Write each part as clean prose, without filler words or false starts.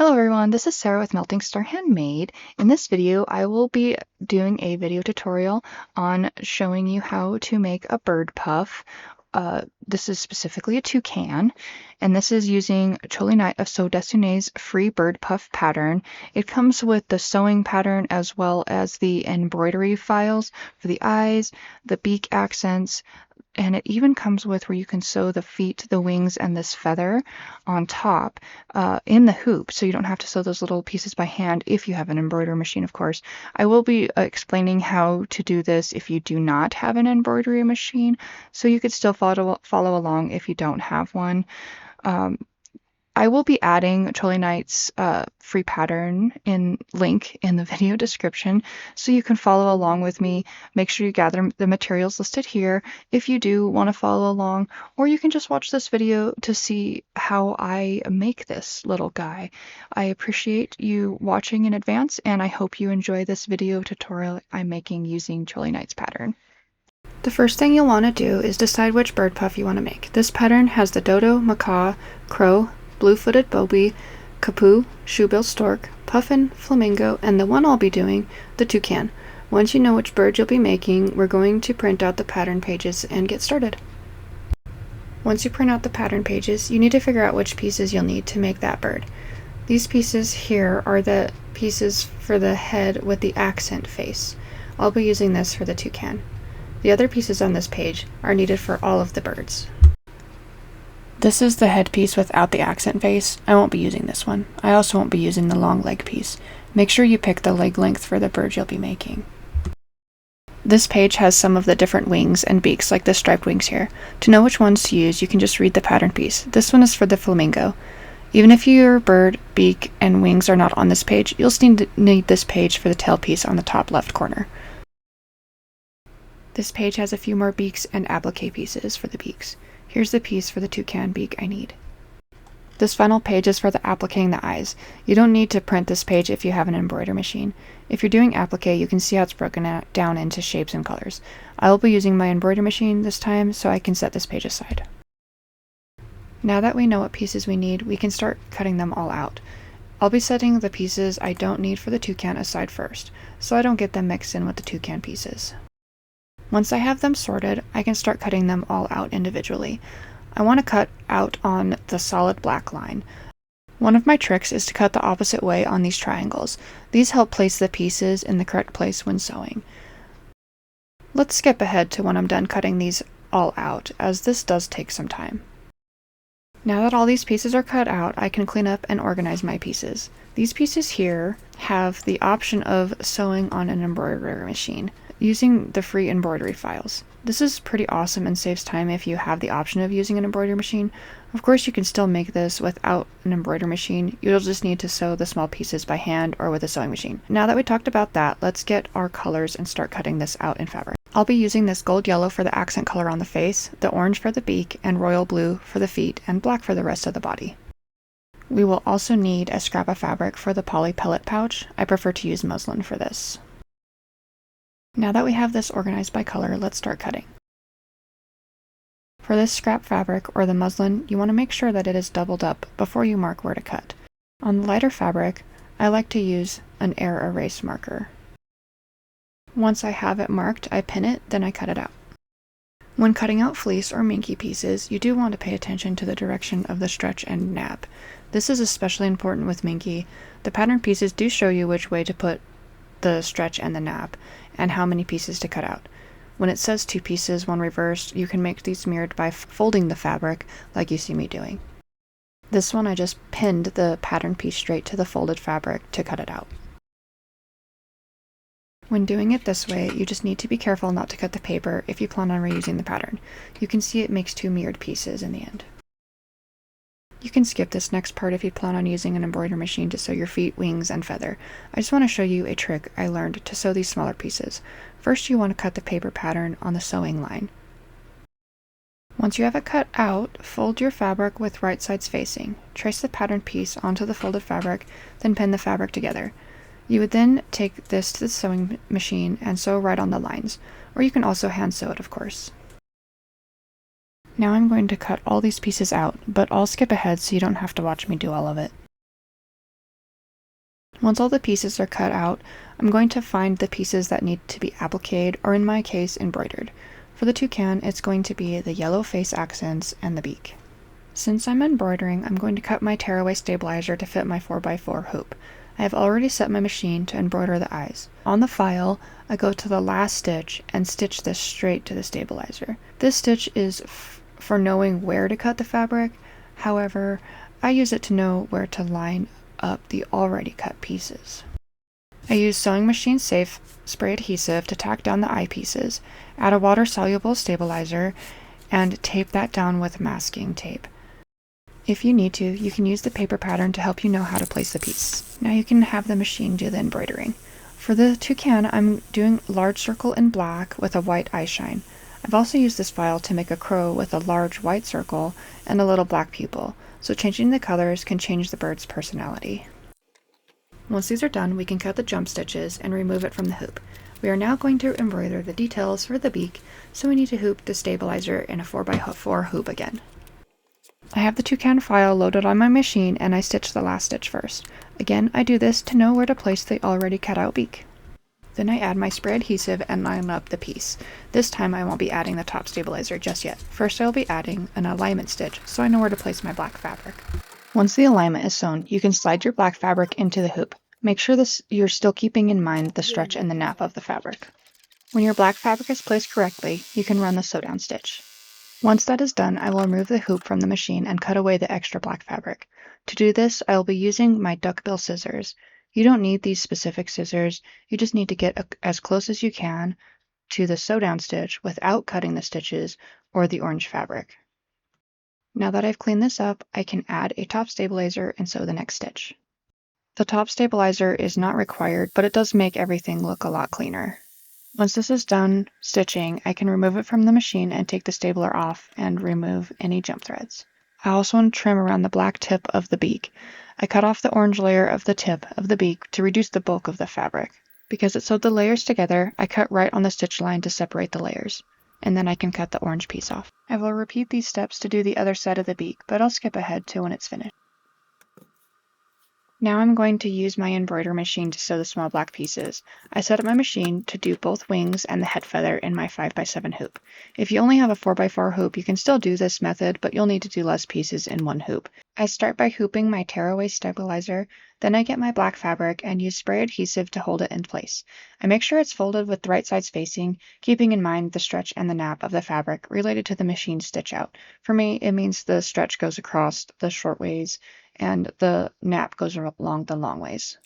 Hello everyone, this is Sarah with Melting Star Handmade. In this video, I will be doing a video tutorial on showing you how to make a bird puff. This is specifically a toucan, and this is using Choly of Sew Destiny's free bird puff pattern. It comes with the sewing pattern as well as the embroidery files for the eyes, the beak accents, and it even comes with where you can sew the feet, the wings, and this feather on top in the hoop, so you don't have to sew those little pieces by hand if you have an embroidery machine, of course. I will be explaining how to do this if you do not have an embroidery machine, so you could still follow along if you don't have one. I will be adding Choly free pattern link in the video description so you can follow along with me. Make sure you gather the materials listed here if you do want to follow along, or you can just watch this video to see how I make this little guy. I appreciate you watching in advance, and I hope you enjoy this video tutorial I'm making using Choly pattern. The first thing you'll want to do is decide which bird puff you want to make. This pattern has the dodo, macaw, crow, blue-footed bobby, cuckoo, shoebill stork, puffin, flamingo, and the one I'll be doing, the toucan. Once you know which bird you'll be making, we're going to print out the pattern pages and get started. Once you print out the pattern pages, you need to figure out which pieces you'll need to make that bird. These pieces here are the pieces for the head with the accent face. I'll be using this for the toucan. The other pieces on this page are needed for all of the birds. This is the headpiece without the accent face. I won't be using this one. I also won't be using the long leg piece. Make sure you pick the leg length for the bird you'll be making. This page has some of the different wings and beaks, like the striped wings here. To know which ones to use, you can just read the pattern piece. This one is for the flamingo. Even if your bird, beak, and wings are not on this page, you'll still need this page for the tail piece on the top left corner. This page has a few more beaks and applique pieces for the beaks. Here's the piece for the toucan beak I need. This final page is for the appliquing the eyes. You don't need to print this page if you have an embroidery machine. If you're doing applique, you can see how it's broken down into shapes and colors. I will be using my embroidery machine this time, so I can set this page aside. Now that we know what pieces we need, we can start cutting them all out. I'll be setting the pieces I don't need for the toucan aside first, so I don't get them mixed in with the toucan pieces. Once I have them sorted, I can start cutting them all out individually. I want to cut out on the solid black line. One of my tricks is to cut the opposite way on these triangles. These help place the pieces in the correct place when sewing. Let's skip ahead to when I'm done cutting these all out, as this does take some time. Now that all these pieces are cut out, I can clean up and organize my pieces. These pieces here have the option of sewing on an embroidery machine using the free embroidery files. This is pretty awesome and saves time if you have the option of using an embroidery machine. Of course, you can still make this without an embroidery machine. You'll just need to sew the small pieces by hand or with a sewing machine. Now that we talked about that, let's get our colors and start cutting this out in fabric. I'll be using this gold yellow for the accent color on the face, the orange for the beak, and royal blue for the feet, and black for the rest of the body. We will also need a scrap of fabric for the poly-pellet pouch. I prefer to use muslin for this. Now that we have this organized by color, let's start cutting. For this scrap fabric, or the muslin, you want to make sure that it is doubled up before you mark where to cut. On the lighter fabric, I like to use an air erase marker. Once I have it marked, I pin it, then I cut it out. When cutting out fleece or minky pieces, you do want to pay attention to the direction of the stretch and nap. This is especially important with minky. The pattern pieces do show you which way to put the stretch and the nap, and how many pieces to cut out. When it says 2 pieces, one reversed, you can make these mirrored by folding the fabric like you see me doing. This one I just pinned the pattern piece straight to the folded fabric to cut it out. When doing it this way, you just need to be careful not to cut the paper if you plan on reusing the pattern. You can see it makes 2 mirrored pieces in the end. You can skip this next part if you plan on using an embroidery machine to sew your feet, wings, and feather. I just want to show you a trick I learned to sew these smaller pieces. First, you want to cut the paper pattern on the sewing line. Once you have it cut out, fold your fabric with right sides facing. Trace the pattern piece onto the folded fabric, then pin the fabric together. You would then take this to the sewing machine and sew right on the lines, or you can also hand sew it, of course. Now I'm going to cut all these pieces out, but I'll skip ahead so you don't have to watch me do all of it. Once all the pieces are cut out, I'm going to find the pieces that need to be appliqued, or in my case, embroidered. For the toucan, it's going to be the yellow face accents and the beak. Since I'm embroidering, I'm going to cut my tearaway stabilizer to fit my 4x4 hoop. I have already set my machine to embroider the eyes. On the file, I go to the last stitch and stitch this straight to the stabilizer. This stitch is for knowing where to cut the fabric. However, I use it to know where to line up the already cut pieces. I use sewing machine safe spray adhesive to tack down the eyepieces, add a water-soluble stabilizer, and tape that down with masking tape. If you need to, you can use the paper pattern to help you know how to place the piece. Now you can have the machine do the embroidering. For the toucan, I'm doing a large circle in black with a white eye shine. I've also used this file to make a crow with a large white circle and a little black pupil, so changing the colors can change the bird's personality. Once these are done, we can cut the jump stitches and remove it from the hoop. We are now going to embroider the details for the beak, so we need to hoop the stabilizer in a 4x4 hoop again. I have the toucan file loaded on my machine and I stitch the last stitch first. Again, I do this to know where to place the already cut out beak. Then I add my spray adhesive and line up the piece. This time I won't be adding the top stabilizer just yet. First I will be adding an alignment stitch so I know where to place my black fabric. Once the alignment is sewn, you can slide your black fabric into the hoop. Make sure you're still keeping in mind the stretch and the nap of the fabric. When your black fabric is placed correctly, you can run the sew down stitch. Once that is done, I will remove the hoop from the machine and cut away the extra black fabric. To do this, I will be using my duckbill scissors. You don't need these specific scissors, you just need to get as close as you can to the sew down stitch without cutting the stitches or the orange fabric. Now that I've cleaned this up, I can add a top stabilizer and sew the next stitch. The top stabilizer is not required, but it does make everything look a lot cleaner. Once this is done stitching, I can remove it from the machine and take the stapler off and remove any jump threads. I also want to trim around the black tip of the beak. I cut off the orange layer of the tip of the beak to reduce the bulk of the fabric. Because it sewed the layers together, I cut right on the stitch line to separate the layers, and then I can cut the orange piece off. I will repeat these steps to do the other side of the beak, but I'll skip ahead to when it's finished. Now I'm going to use my embroider machine to sew the small black pieces. I set up my machine to do both wings and the head feather in my 5x7 hoop. If you only have a 4x4 hoop, you can still do this method, but you'll need to do less pieces in one hoop. I start by hooping my tearaway stabilizer, then I get my black fabric and use spray adhesive to hold it in place. I make sure it's folded with the right sides facing, keeping in mind the stretch and the nap of the fabric related to the machine stitch out. For me, it means the stretch goes across the short ways and the nap goes along the long ways.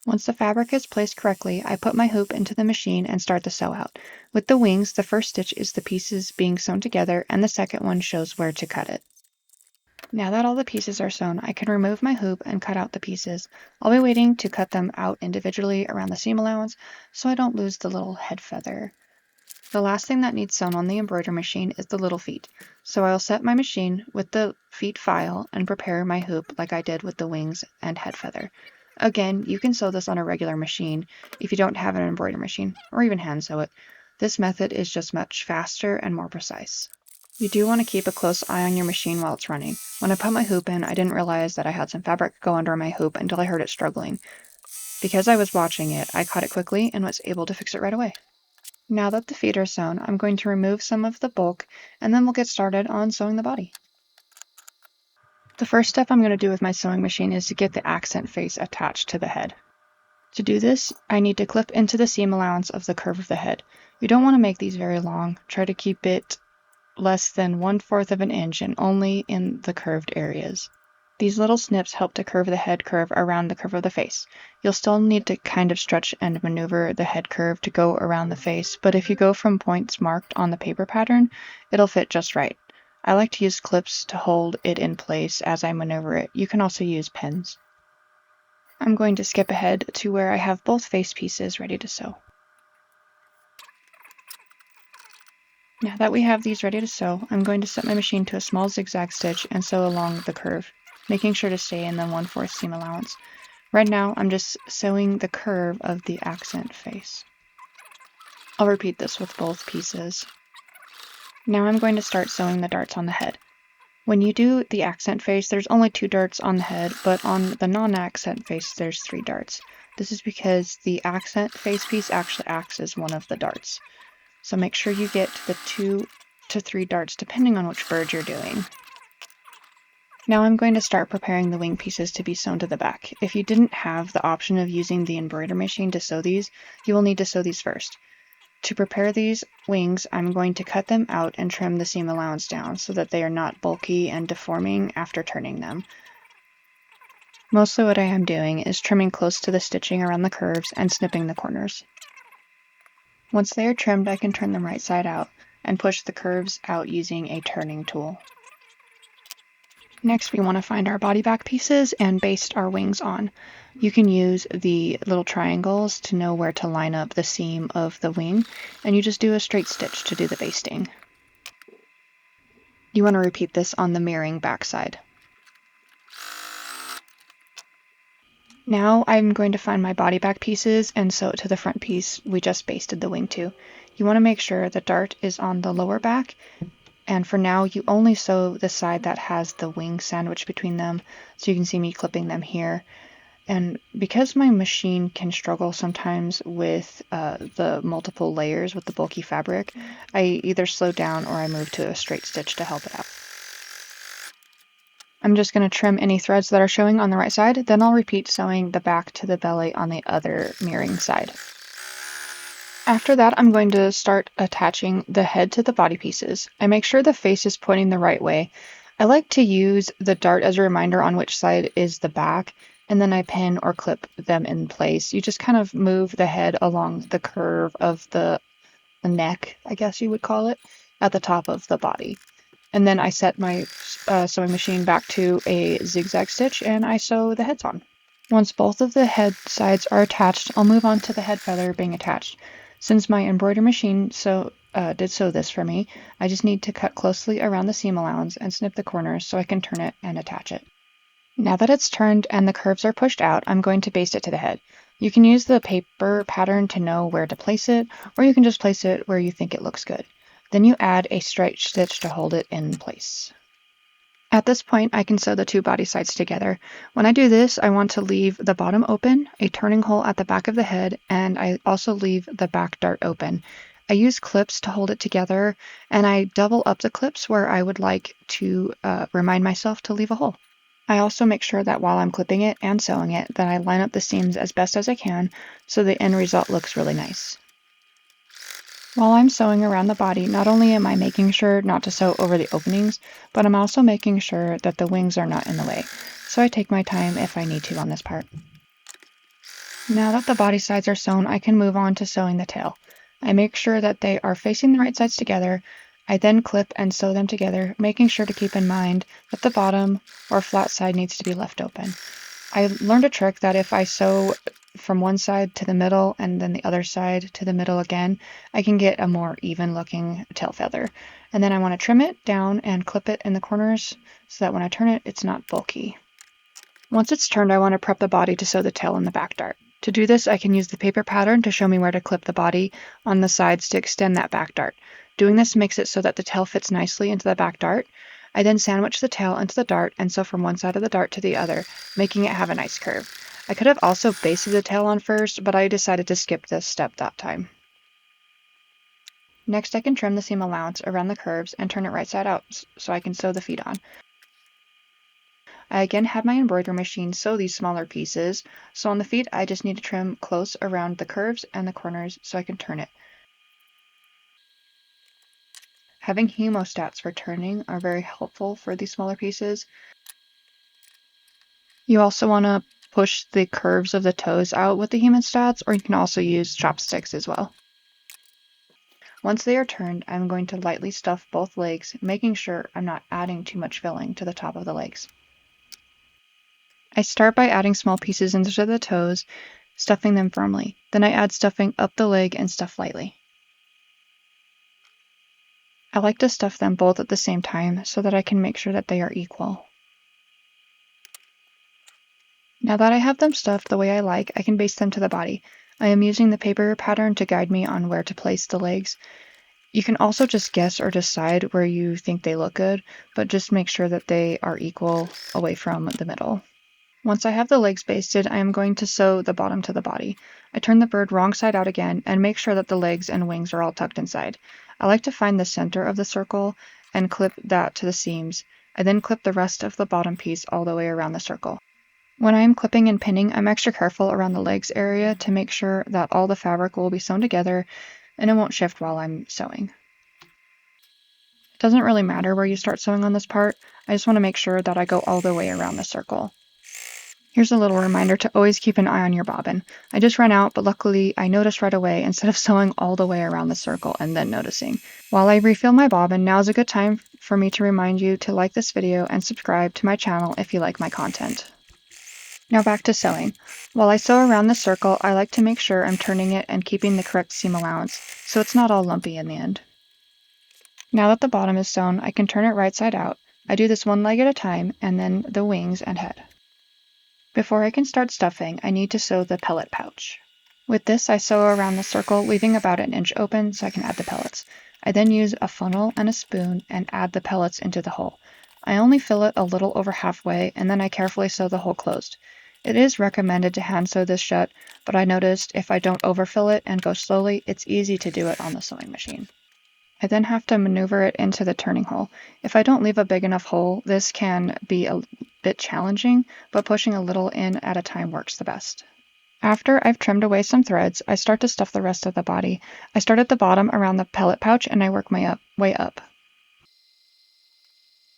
Once the fabric is placed correctly, I put my hoop into the machine and start the sew out. With the wings, the first stitch is the pieces being sewn together and the second one shows where to cut it. Now that all the pieces are sewn, I can remove my hoop and cut out the pieces. I'll be waiting to cut them out individually around the seam allowance so I don't lose the little head feather. The last thing that needs sewn on the embroider machine is the little feet, so I'll set my machine with the feet file and prepare my hoop like I did with the wings and head feather. Again, you can sew this on a regular machine if you don't have an embroider machine, or even hand sew it. This method is just much faster and more precise. You do want to keep a close eye on your machine while it's running. When I put my hoop in, I didn't realize that I had some fabric go under my hoop until I heard it struggling. Because I was watching it, I caught it quickly and was able to fix it right away. Now that the feet are sewn, I'm going to remove some of the bulk, and then we'll get started on sewing the body. The first step I'm going to do with my sewing machine is to get the accent face attached to the head. To do this, I need to clip into the seam allowance of the curve of the head. You don't want to make these very long. Try to keep it less than 1/4 of an inch and only in the curved areas. These little snips help to curve the head curve around the curve of the face. You'll still need to kind of stretch and maneuver the head curve to go around the face, but if you go from points marked on the paper pattern, it'll fit just right. I like to use clips to hold it in place as I maneuver it. You can also use pins. I'm going to skip ahead to where I have both face pieces ready to sew. Now that we have these ready to sew, I'm going to set my machine to a small zigzag stitch and sew along the curve, making sure to stay in the 1/4 seam allowance. Right now, I'm just sewing the curve of the accent face. I'll repeat this with both pieces. Now I'm going to start sewing the darts on the head. When you do the accent face, there's only 2 darts on the head, but on the non-accent face, there's 3 darts. This is because the accent face piece actually acts as one of the darts. So make sure you get the 2 to 3 darts depending on which bird you're doing. Now I'm going to start preparing the wing pieces to be sewn to the back. If you didn't have the option of using the embroider machine to sew these, you will need to sew these first. To prepare these wings, I'm going to cut them out and trim the seam allowance down so that they are not bulky and deforming after turning them. Mostly what I am doing is trimming close to the stitching around the curves and snipping the corners. Once they are trimmed, I can turn them right side out and push the curves out using a turning tool. Next, we want to find our body back pieces and baste our wings on. You can use the little triangles to know where to line up the seam of the wing, and you just do a straight stitch to do the basting. You want to repeat this on the mirroring back side. Now I'm going to find my body back pieces and sew it to the front piece we just basted the wing to. You want to make sure the dart is on the lower back, and for now you only sew the side that has the wing sandwiched between them, so you can see me clipping them here. And because my machine can struggle sometimes with the multiple layers with the bulky fabric, I either slow down or I move to a straight stitch to help it out. I'm just going to trim any threads that are showing on the right side, then I'll repeat sewing the back to the belly on the other mirroring side. After that, I'm going to start attaching the head to the body pieces. I make sure the face is pointing the right way. I like to use the dart as a reminder on which side is the back, and then I pin or clip them in place. You just kind of move the head along the curve of the neck, I guess you would call it, at the top of the body. And then I set my sewing machine back to a zigzag stitch and I sew the heads on. Once both of the head sides are attached, I'll move on to the head feather being attached. Since my embroider machine did sew this for me, I just need to cut closely around the seam allowance and snip the corners so I can turn it and attach it. Now that it's turned and the curves are pushed out, I'm going to baste it to the head. You can use the paper pattern to know where to place it, or you can just place it where you think it looks good. Then you add a straight stitch to hold it in place. At this point, I can sew the 2 body sides together. When I do this, I want to leave the bottom open, a turning hole at the back of the head, and I also leave the back dart open. I use clips to hold it together, and I double up the clips where I would like to remind myself to leave a hole. I also make sure that while I'm clipping it and sewing it, that I line up the seams as best as I can so the end result looks really nice. While I'm sewing around the body, not only am I making sure not to sew over the openings, but I'm also making sure that the wings are not in the way, so I take my time if I need to on this part. Now that the body sides are sewn, I can move on to sewing the tail. I make sure that they are facing the right sides together. I then clip and sew them together, making sure to keep in mind that the bottom or flat side needs to be left open. I learned a trick that if I sew from one side to the middle and then the other side to the middle again, I can get a more even looking tail feather. And then I want to trim it down and clip it in the corners so that when I turn it, it's not bulky. Once it's turned, I want to prep the body to sew the tail and the back dart. To do this, I can use the paper pattern to show me where to clip the body on the sides to extend that back dart. Doing this makes it so that the tail fits nicely into the back dart. I then sandwich the tail into the dart and sew from one side of the dart to the other, making it have a nice curve. I could have also basted the tail on first, but I decided to skip this step that time. Next, I can trim the seam allowance around the curves and turn it right side out so I can sew the feet on. I again had my embroidery machine sew these smaller pieces, so on the feet I just need to trim close around the curves and the corners so I can turn it. Having hemostats for turning are very helpful for these smaller pieces. You also want to push the curves of the toes out with the hemostats, or you can also use chopsticks as well. Once they are turned, I'm going to lightly stuff both legs, making sure I'm not adding too much filling to the top of the legs. I start by adding small pieces into the toes, stuffing them firmly. Then I add stuffing up the leg and stuff lightly. I like to stuff them both at the same time so that I can make sure that they are equal. Now that I have them stuffed the way I like, I can baste them to the body. I am using the paper pattern to guide me on where to place the legs. You can also just guess or decide where you think they look good, but just make sure that they are equal away from the middle. Once I have the legs basted, I am going to sew the bottom to the body. I turn the bird wrong side out again and make sure that the legs and wings are all tucked inside. I like to find the center of the circle and clip that to the seams. I then clip the rest of the bottom piece all the way around the circle. When I am clipping and pinning, I'm extra careful around the legs area to make sure that all the fabric will be sewn together and it won't shift while I'm sewing. It doesn't really matter where you start sewing on this part, I just want to make sure that I go all the way around the circle. Here's a little reminder to always keep an eye on your bobbin. I just ran out, but luckily I noticed right away instead of sewing all the way around the circle and then noticing. While I refill my bobbin, now is a good time for me to remind you to like this video and subscribe to my channel if you like my content. Now back to sewing. While I sew around the circle, I like to make sure I'm turning it and keeping the correct seam allowance, so it's not all lumpy in the end. Now that the bottom is sewn, I can turn it right side out. I do this one leg at a time, and then the wings and head. Before I can start stuffing, I need to sew the pellet pouch. With this, I sew around the circle, leaving about an inch open so I can add the pellets. I then use a funnel and a spoon and add the pellets into the hole. I only fill it a little over halfway, and then I carefully sew the hole closed. It is recommended to hand sew this shut, but I noticed if I don't overfill it and go slowly, it's easy to do it on the sewing machine. I then have to maneuver it into the turning hole. If I don't leave a big enough hole, this can be a bit challenging, but pushing a little in at a time works the best. After I've trimmed away some threads, I start to stuff the rest of the body. I start at the bottom around the pellet pouch and I work my way up.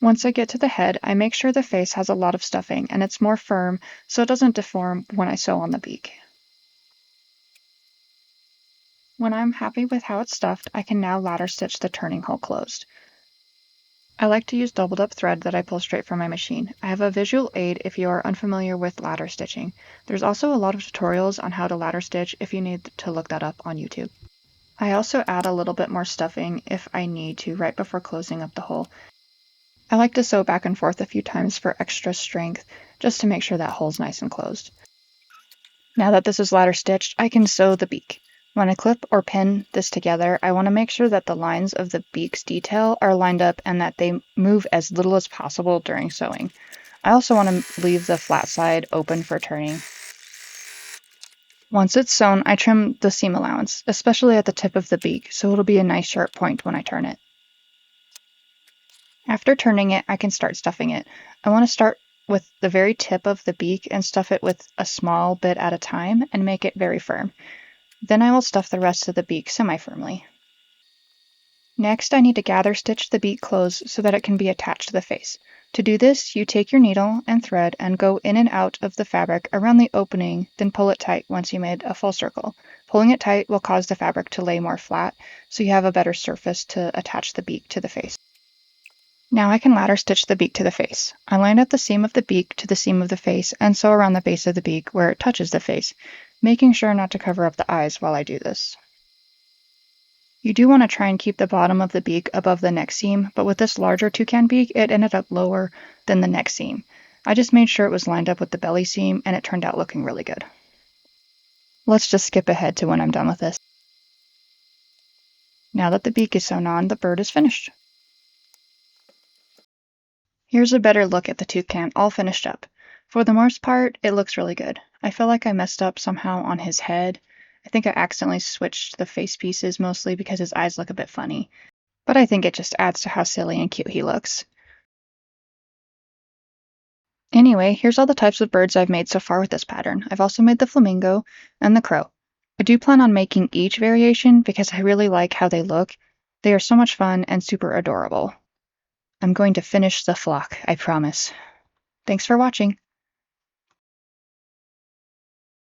Once I get to the head, I make sure the face has a lot of stuffing and it's more firm so it doesn't deform when I sew on the beak. When I'm happy with how it's stuffed, I can now ladder stitch the turning hole closed. I like to use doubled up thread that I pull straight from my machine. I have a visual aid if you are unfamiliar with ladder stitching. There's also a lot of tutorials on how to ladder stitch if you need to look that up on YouTube. I also add a little bit more stuffing if I need to right before closing up the hole. I like to sew back and forth a few times for extra strength, just to make sure that hole's nice and closed. Now that this is ladder stitched, I can sew the beak. When I clip or pin this together, I want to make sure that the lines of the beak's detail are lined up and that they move as little as possible during sewing. I also want to leave the flat side open for turning. Once it's sewn, I trim the seam allowance, especially at the tip of the beak, so it'll be a nice sharp point when I turn it. After turning it, I can start stuffing it. I want to start with the very tip of the beak and stuff it with a small bit at a time and make it very firm. Then I will stuff the rest of the beak semi-firmly. Next, I need to gather stitch the beak closed so that it can be attached to the face. To do this, you take your needle and thread and go in and out of the fabric around the opening, then pull it tight once you made a full circle. Pulling it tight will cause the fabric to lay more flat, so you have a better surface to attach the beak to the face. Now I can ladder stitch the beak to the face. I line up the seam of the beak to the seam of the face and sew around the base of the beak where it touches the face, making sure not to cover up the eyes while I do this. You do want to try and keep the bottom of the beak above the neck seam, but with this larger toucan beak, it ended up lower than the neck seam. I just made sure it was lined up with the belly seam and it turned out looking really good. Let's just skip ahead to when I'm done with this. Now that the beak is sewn on, the bird is finished. Here's a better look at the toucan all finished up. For the most part, it looks really good. I feel like I messed up somehow on his head. I think I accidentally switched the face pieces mostly because his eyes look a bit funny. But I think it just adds to how silly and cute he looks. Anyway, here's all the types of birds I've made so far with this pattern. I've also made the flamingo and the crow. I do plan on making each variation because I really like how they look. They are so much fun and super adorable. I'm going to finish the flock, I promise. Thanks for watching.